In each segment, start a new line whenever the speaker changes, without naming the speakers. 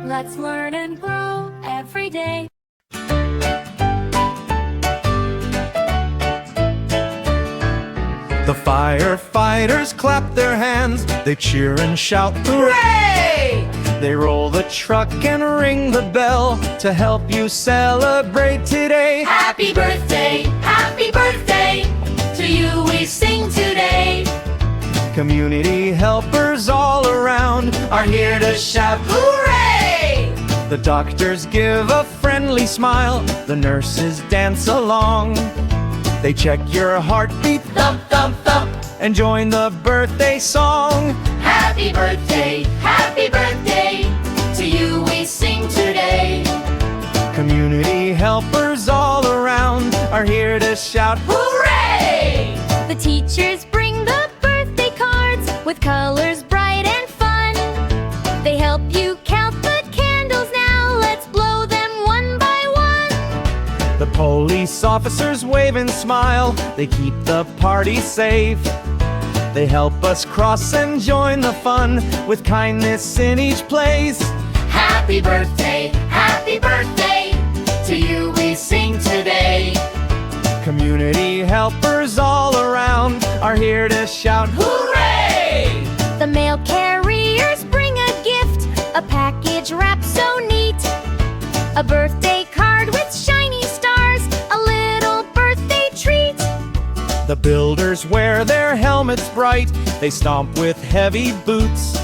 Let's learn and grow every day.
The firefighters clap their hands, they cheer and shout, hooray! They roll the truck and ring the bell to help you celebrate today.
Happy birthday to you we sing today.
Community helpers all around are here to shout,
Hooray!
the doctors give a friendly smile, the nurses dance along. They check your heartbeat,
Thump, thump, thump.
and join the birthday song.
Happy birthday to you we sing today.
Community helpers all around are here to shout,
Hooray! The teachers bring the birthday cards with colors bright and fun. They help you count the candles now, let's blow them one by one.
the police officers wave and smile, they keep the party safe. They help us cross and join the fun with kindness in each place.
Happy birthday to you we sing today.
Community helpers all around are here to shout,
Hooray! The mail carriers bring a gift, a package wrapped so neat. A birthday card with shiny stars, a little birthday treat.
the builders wear their helmets bright, they stomp with heavy boots.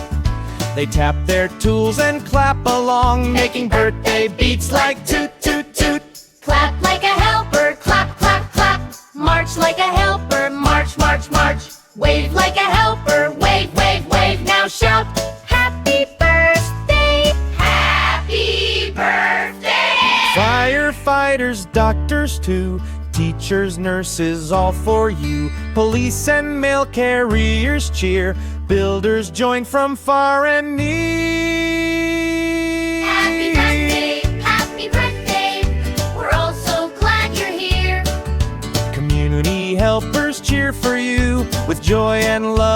They tap their tools and clap along, making birthday beats like toot toot toot.
Clap like a helper, clap, clap, clap. March like a helper, march, march, march. Wave like a helper, wave, wave, wave. Now shout, happy birthday, happy birthday.
Firefighters, doctors too, teachers, nurses, all for you. Police and mail carriers cheer, builders join from far and near.
Happy birthday, we're all so glad you're here.
Community helpers cheer for you with joy and love.